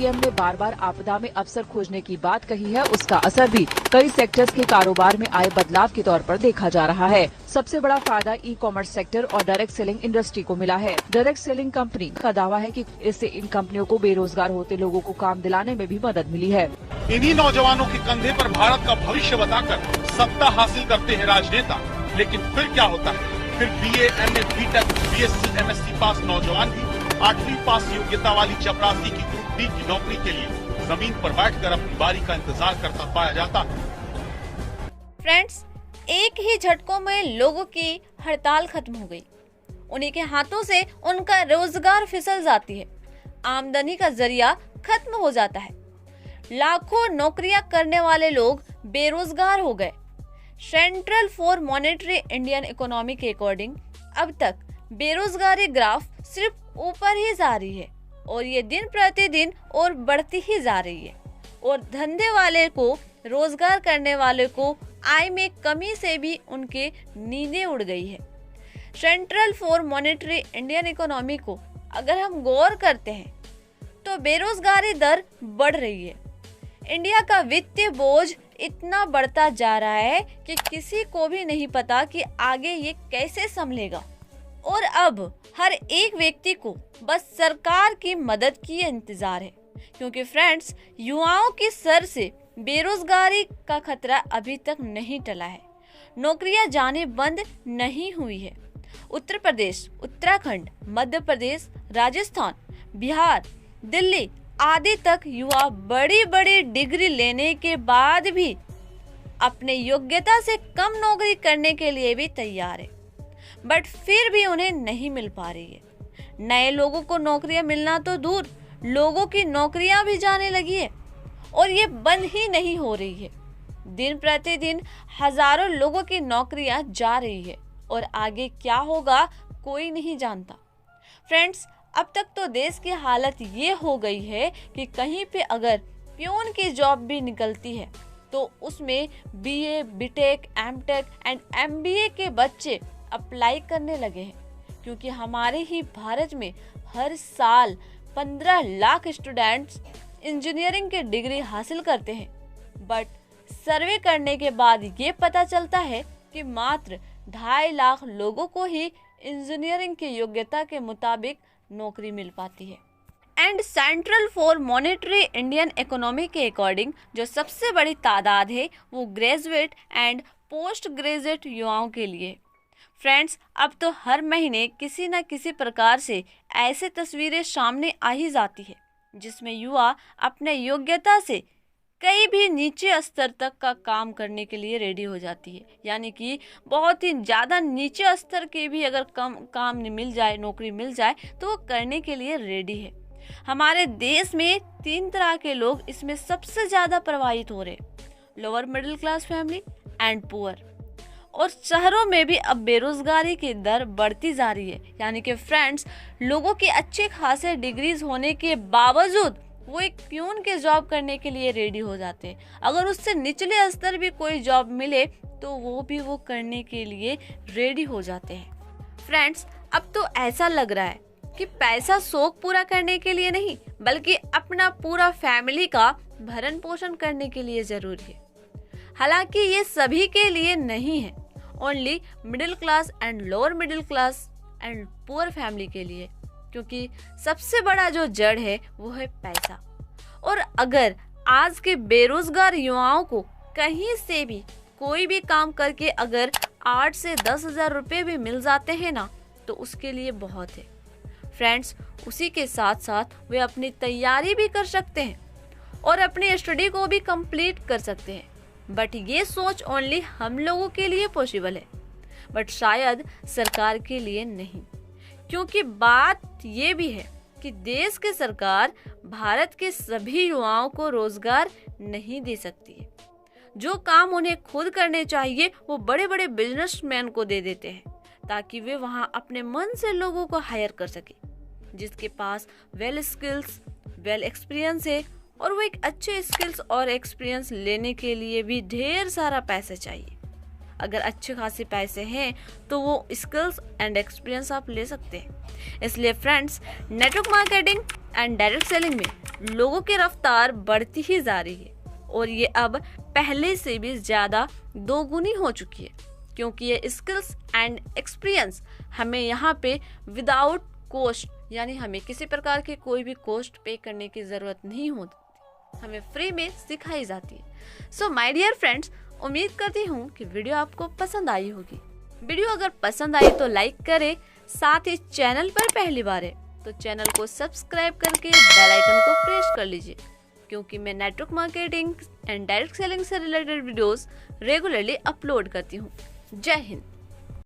PM ने बार बार आपदा में अवसर खोजने की बात कही है, उसका असर भी कई सेक्टर्स के कारोबार में आए बदलाव के तौर पर देखा जा रहा है। सबसे बड़ा फायदा ई कॉमर्स सेक्टर और डायरेक्ट सेलिंग इंडस्ट्री को मिला है। डायरेक्ट सेलिंग कंपनी का दावा है कि इससे इन कंपनियों को बेरोजगार होते लोगों को काम दिलाने में भी मदद मिली है। इन्हीं नौजवानों के कंधे पर भारत का भविष्य बताकर सत्ता हासिल करते हैं राजनेता, लेकिन फिर क्या होता है? फिर BA, MA, BTech, BSc, MSc पास नौजवान भी 8वीं पास योग्यता वाली चपरासी की ग्रुप डी की नौकरी के लिए जमीन पर बैठकर अपनी बारी का इंतजार करता पाया जाता है। फ्रेंड्स, एक ही झटकों में लोगों की हड़ताल खत्म हो गई। उन्हीं के हाथों से उनका रोजगार फिसल जाती है, आमदनी का जरिया खत्म हो जाता है। लाखों नौकरियां करने वाले लोग बेरोजगार हो गए। Central for monetary Indian economy के अकॉर्डिंग अब तक बेरोजगारी ग्राफ सिर्फ ऊपर ही जा रही है और ये दिन प्रतिदिन और बढ़ती ही जा रही है। और धंधे वाले को, रोजगार करने वाले को आय में कमी से भी उनके नींदें उड़ गई है। Central for monetary Indian economy को अगर हम गौर करते हैं तो बेरोजगारी दर बढ़ रही है। इंडिया का वित्तीय बोझ इतना बढ़ता जा रहा है कि किसी को भी नहीं पता कि आगे ये कैसे संभलेगा। और अब हर एक व्यक्ति को बस सरकार की मदद की इंतजार है, क्योंकि फ्रेंड्स, युवाओं के सर से बेरोजगारी का खतरा अभी तक नहीं टला है। नौकरियां जाने बंद नहीं हुई है। उत्तर प्रदेश, उत्तराखंड, मध्य प्रदेश, राजस्थान, बिहार, दिल्ली आदि तक युवा बड़ी बड़ी डिग्री लेने के बाद भी अपने योग्यता से कम नौकरी करने के लिए भी तैयार है, बट फिर भी उन्हें नहीं मिल पा रही है। नए लोगों को नौकरियां मिलना तो दूर, लोगों की नौकरियां भी जाने लगी है और ये बंद ही नहीं हो रही है। दिन प्रतिदिन हजारों लोगों की नौकरियां जा रही है और आगे क्या होगा कोई नहीं जानता। फ्रेंड्स, अब तक तो देश की हालत ये हो गई है कि कहीं पे अगर प्यून की जॉब भी निकलती है तो उसमें BA, BTech, MTech and MBA के बच्चे अप्लाई करने लगे हैं, क्योंकि हमारे ही भारत में हर साल 15 लाख स्टूडेंट्स इंजीनियरिंग की डिग्री हासिल करते हैं। बट सर्वे करने के बाद ये पता चलता है कि मात्र 2.5 लाख लोगों को ही इंजीनियरिंग की योग्यता के मुताबिक नौकरी मिल पाती है। And central for monetary Indian economy के अकॉर्डिंग जो सबसे बड़ी तादाद है वो ग्रेजुएट एंड पोस्ट ग्रेजुएट युवाओं के लिए। फ्रेंड्स, अब तो हर महीने किसी न किसी प्रकार से ऐसे तस्वीरें सामने आ ही जाती है जिसमें युवा अपने योग्यता से कई भी नीचे स्तर तक का काम करने के लिए रेडी हो जाती है। यानी कि बहुत ही ज़्यादा नीचे स्तर के भी अगर काम मिल जाए, नौकरी मिल जाए तो वो करने के लिए रेडी है। हमारे देश में 3 तरह के लोग इसमें सबसे ज़्यादा प्रभावित हो रहे, lower middle class family and poor. और शहरों में भी अब बेरोजगारी की दर बढ़ती जा रही है। यानी कि फ्रेंड्स, लोगों के अच्छे खासे डिग्रीज होने के बावजूद वो एक प्यून के जॉब करने के लिए रेडी हो जाते हैं। अगर उससे निचले स्तर भी कोई जॉब मिले तो वो करने के लिए रेडी हो जाते हैं। फ्रेंड्स, अब तो ऐसा लग रहा है कि पैसा शौक पूरा करने के लिए नहीं, बल्कि अपना पूरा फैमिली का भरण पोषण करने के लिए जरूरी है। हालांकि ये सभी के लिए नहीं है, only middle class and lower middle class and poor family के लिए, क्योंकि सबसे बड़ा जो जड़ है वो है पैसा। और अगर आज के बेरोजगार युवाओं को कहीं से भी कोई भी काम करके अगर 8 से 10 हजार रुपये भी मिल जाते हैं ना, तो उसके लिए बहुत है। फ्रेंड्स, उसी के साथ साथ वे अपनी तैयारी भी कर सकते हैं और अपनी स्टडी को भी कंप्लीट कर सकते हैं। बट ये सोच ओनली हम लोगों के लिए पॉसिबल है, बट शायद सरकार के लिए नहीं। क्योंकि बात ये भी है कि देश की सरकार भारत के सभी युवाओं को रोजगार नहीं दे सकती है। जो काम उन्हें खुद करने चाहिए वो बड़े बड़े बिजनेसमैन को दे देते हैं, ताकि वे वहां अपने मन से लोगों को हायर कर सके, जिसके पास वेल स्किल्स, वेल एक्सपीरियंस है। और वो एक अच्छे स्किल्स और एक्सपीरियंस लेने के लिए भी ढेर सारा पैसा चाहिए। अगर अच्छे खासे पैसे हैं तो वो स्किल्स एंड एक्सपीरियंस आप ले सकते हैं। इसलिए friends, network marketing and direct selling में लोगों की रफ्तार बढ़ती ही जा रही है और ये अब पहले से भी ज्यादा दोगुनी हो चुकी है, क्योंकि ये स्किल्स एंड एक्सपीरियंस हमें यहाँ पे विदाउट कॉस्ट, यानी हमें किसी प्रकार की कोई भी कॉस्ट पे करने की जरूरत नहीं होती, हमें फ्री में सिखाई जाती है। सो माय डियर फ्रेंड्स, उम्मीद करती हूँ कि वीडियो आपको पसंद आई होगी। वीडियो अगर पसंद आई तो लाइक करें, साथ ही चैनल पर पहली बार है तो चैनल को सब्सक्राइब करके बेल आइकन को प्रेस कर लीजिए, क्योंकि मैं network marketing and direct selling से रिलेटेड वीडियोस रेगुलरली अपलोड करती हूँ। जय हिंद।